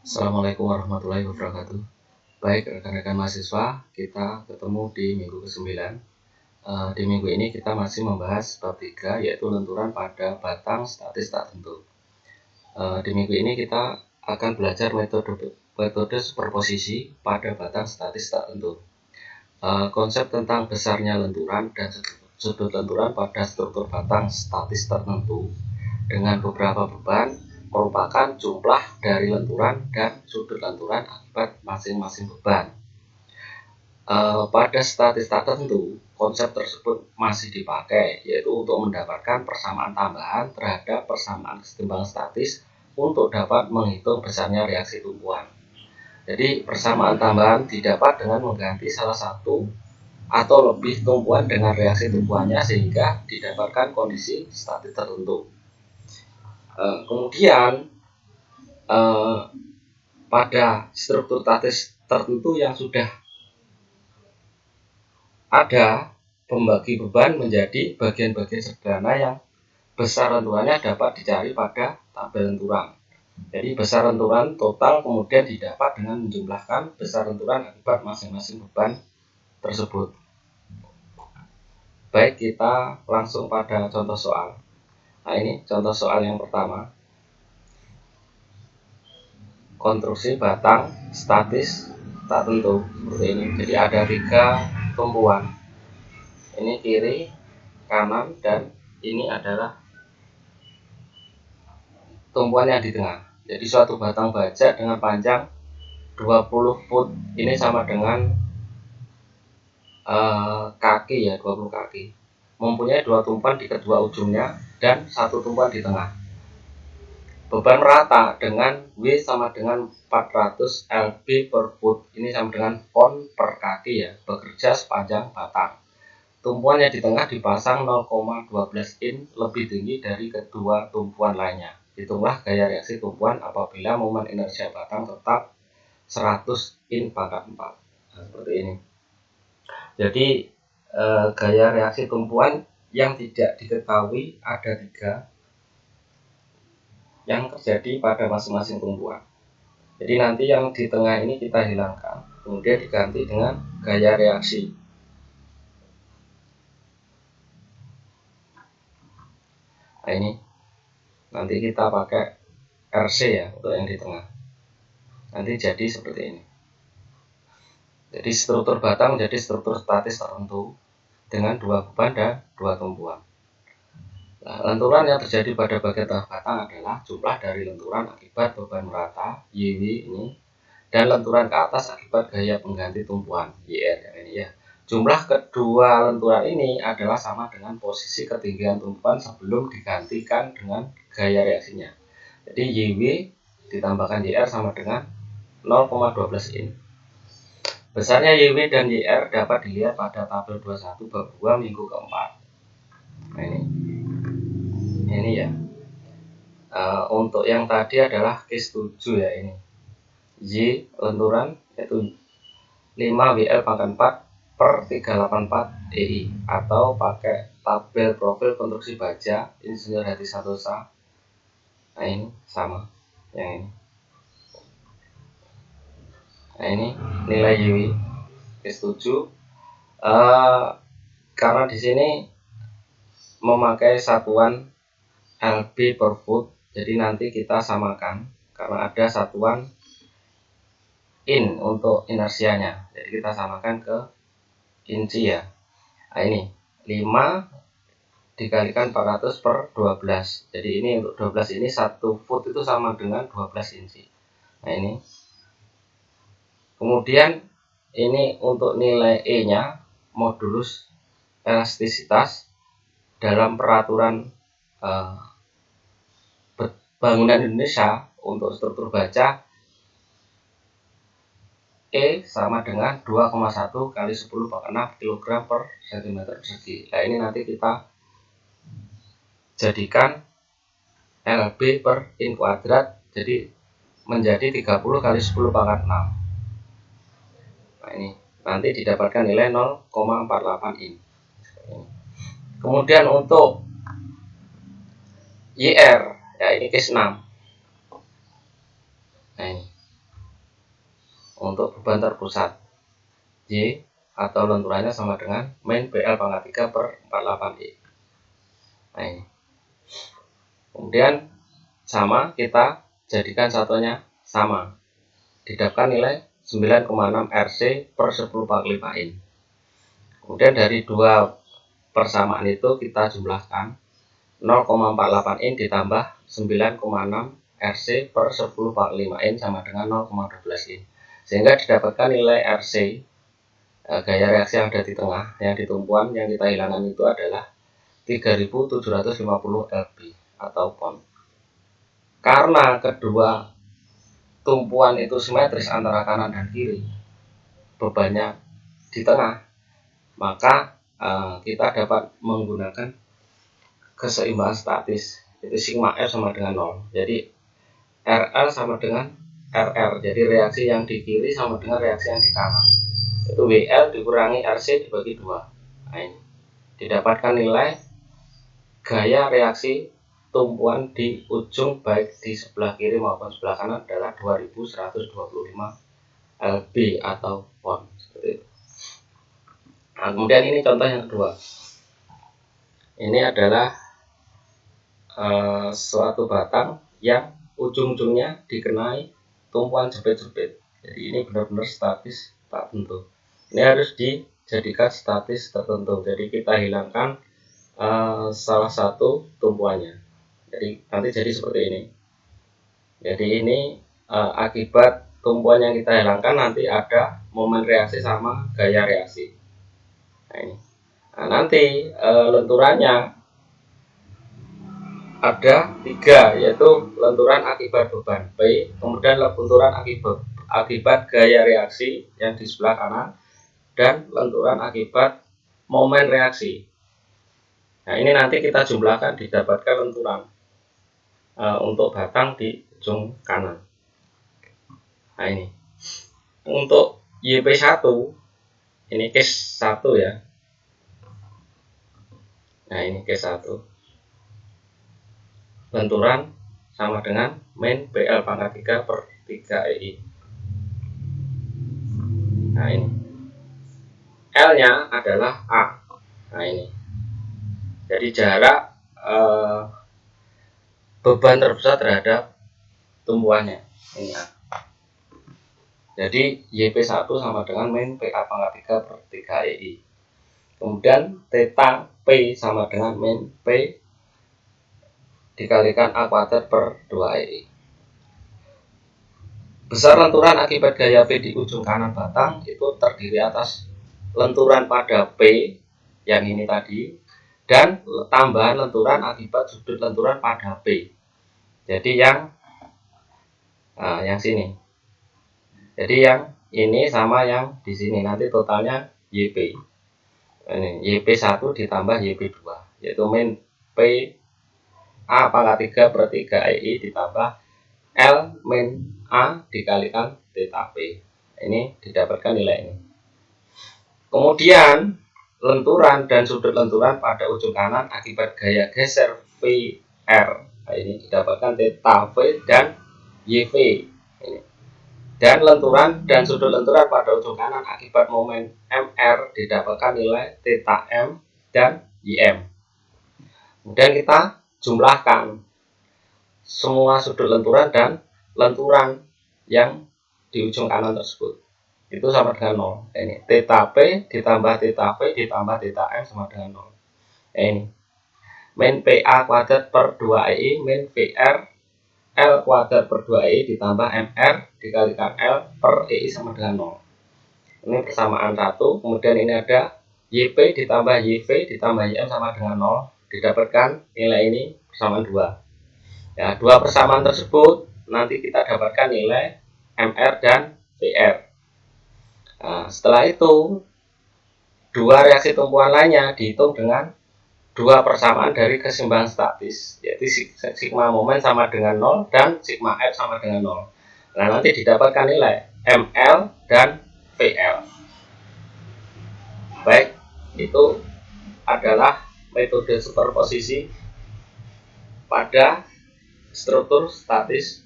Assalamualaikum warahmatullahi wabarakatuh. Baik rekan-rekan mahasiswa, kita ketemu di minggu ke-9. Di minggu ini kita masih membahas bab 3, yaitu lenturan pada batang statis tak tentu. Di minggu ini kita akan belajar metode superposisi pada batang statis tak tentu. Konsep tentang besarnya lenturan dan sudut lenturan pada struktur batang statis tertentu dengan beberapa beban merupakan jumlah dari lenturan dan sudut lenturan akibat masing-masing beban. Pada statis tertentu, konsep tersebut masih dipakai, yaitu untuk mendapatkan persamaan tambahan terhadap persamaan kesetimbangan statis untuk dapat menghitung besarnya reaksi tumpuan. Jadi persamaan tambahan didapat dengan mengganti salah satu atau lebih tumpuan dengan reaksi tumpuannya sehingga didapatkan kondisi statis tertentu. Kemudian pada struktur statis tertentu yang sudah ada, pembagi beban menjadi bagian-bagian sederhana yang besar lenturannya dapat dicari pada tabel lenturan. Jadi besar lenturan total kemudian didapat dengan menjumlahkan besar lenturan akibat masing-masing beban tersebut. Baik, kita langsung pada contoh soal. Nah, ini contoh soal yang pertama. Konstruksi batang statis tak tentu seperti ini. Jadi ada 3 tumpuan. Ini kiri, kanan, dan ini adalah tumpuan yang di tengah. Jadi suatu batang baja dengan panjang 20 foot ini sama dengan kaki ya, 20 kaki. Mempunyai 2 tumpuan di kedua ujungnya dan 1 tumpuan di tengah. Beban rata dengan W sama dengan 400 lb per foot. Ini sama dengan pound per kaki ya, bekerja sepanjang batang. Tumpuan yang di tengah dipasang 0,12 in lebih tinggi dari kedua tumpuan lainnya. Hitunglah gaya reaksi tumpuan apabila momen inersia batang tetap 100 in pangkat 4. Nah, seperti ini. Jadi gaya reaksi tumpuan yang tidak diketahui ada 3 yang terjadi pada masing-masing tumpuan. Jadi nanti yang di tengah ini kita hilangkan, kemudian diganti dengan gaya reaksi. Nah, ini nanti kita pakai RC ya untuk yang di tengah. Nanti jadi seperti ini. Jadi struktur batang menjadi struktur statis tertentu dengan 2 beban dan 2 tumpuan. Nah, lenturan yang terjadi pada bagian tengah batang adalah jumlah dari lenturan akibat beban merata YW ini dan lenturan ke atas akibat gaya pengganti tumpuan YR ini ya. Jumlah kedua lenturan ini adalah sama dengan posisi ketinggian tumpuan sebelum digantikan dengan gaya reaksinya. Jadi YW ditambahkan YR sama dengan 0,12 in. Besarnya YW dan YR dapat dilihat pada tabel 21 bab 2 minggu keempat. Nah, ini ya. Untuk yang tadi adalah case 7 ya ini. Y lenturan yaitu 5 WL pangkat 4 per 384 DI atau pakai tabel profil konstruksi baja Insinyur Hadi Santosa. Nah, ini sama yang ini. Nah, ini nilai YW case 7. Karena di sini memakai satuan lb per foot, jadi nanti kita samakan karena ada satuan in untuk inersianya, jadi kita samakan ke inci ya. Nah, ini 5 dikalikan 400 per 12, jadi ini untuk 12 ini 1 foot itu sama dengan 12 inci. Nah, ini kemudian ini untuk nilai E nya modulus elastisitas dalam peraturan bangunan Indonesia untuk struktur baja E sama dengan 2,1 kali 10 pangkat 6 kg per cm persegi. Nah, ini nanti kita jadikan LB per in kuadrat, jadi menjadi 30 kali 10 pangkat 6. Nah, ini nanti didapatkan nilai 0,48 in. Kemudian untuk YR ya ini case 6. Nah, ini untuk beban terpusat. Y atau lenturannya sama dengan min PL pangkat 3 per 48I. Nah ini. Kemudian sama, kita jadikan satunya sama. Didapatkan nilai 9,6 RC per 10/45 In. Kemudian dari dua persamaan itu kita jumlahkan 0,48 In ditambah 9,6 RC per 10/45 In sama dengan 0,12 In. Sehingga didapatkan nilai RC, gaya reaksi yang ada di tengah, yang di tumpuan yang kita hilangkan itu adalah 3750 lb atau pon. Karena kedua tumpuan itu simetris antara kanan dan kiri, bebannya di tengah, maka kita dapat menggunakan keseimbangan statis, itu sigma F sama dengan 0. Jadi RL sama dengan RR, jadi reaksi yang di kiri sama dengan reaksi yang di kanan, itu WL dikurangi RC dibagi 2. Nah ini didapatkan nilai gaya reaksi tumpuan di ujung baik di sebelah kiri maupun sebelah kanan adalah 2125 lb atau pon, seperti itu. Nah, kemudian ini contoh yang kedua. Ini adalah suatu batang yang ujung-ujungnya dikenai tumpuan jepit-jepit. Jadi ini benar-benar statis tak tentu. Ini harus dijadikan statis tertentu. Jadi kita hilangkan salah satu tumpuannya. Jadi nanti jadi seperti ini. Jadi ini akibat tumpuan yang kita hilangkan, nanti ada momen reaksi sama gaya reaksi. Nah ini. Nah, nanti lenturannya ada 3, yaitu lenturan akibat beban P, kemudian lenturan akibat gaya reaksi yang di sebelah kanan, dan lenturan akibat momen reaksi. Nah ini nanti kita jumlahkan, didapatkan lenturan untuk batang di ujung kanan. Nah ini untuk YP1, ini case 1 ya. Nah ini case 1, lenturan sama dengan min PL pangkat 3 per 3EI. Nah ini L nya adalah A. Nah ini jadi jarak beban terpusat terhadap tumpuannya, ini A. Jadi YP1 sama dengan min PA pangkat 3 per 3EI. Kemudian theta P sama dengan min P dikalikan A kuadrat per 2EI. Besar lenturan akibat gaya P di ujung kanan batang itu terdiri atas lenturan pada P yang ini tadi, dan tambahan lenturan akibat sudut lenturan pada P. Jadi yang sini. Jadi yang ini sama yang di sini, nanti totalnya YP. Ini YP1 ditambah YP2, yaitu min P A pangkat 3 per 3EI ditambah L min A dikalikan theta P. Ini didapatkan nilai ini. Kemudian lenturan dan sudut lenturan pada ujung kanan akibat gaya geser VR. Nah, ini didapatkan theta V dan YV. Ini. Dan lenturan dan sudut lenturan pada ujung kanan akibat momen MR didapatkan nilai theta M dan YM. Kemudian kita jumlahkan semua sudut lenturan dan lenturan yang di ujung kanan tersebut. Itu sama dengan 0. Ini theta P ditambah theta V ditambah theta M sama dengan 0. Ini min PA kuadrat per 2EI min VR L kuadrat per 2EI ditambah MR dikalikan L per EI sama dengan 0. Ini persamaan 1. Kemudian ini ada YP ditambah YV ditambah YM sama dengan 0. Didapatkan nilai ini persamaan 2. Ya, dua persamaan tersebut nanti kita dapatkan nilai MR dan VR. Nah, setelah itu dua reaksi tumpuan lainnya dihitung dengan dua persamaan dari keseimbangan statis, yaitu sigma momen sama dengan 0 dan sigma F sama dengan 0. Nah, nanti didapatkan nilai ML dan VL. Baik, itu adalah metode superposisi pada struktur statis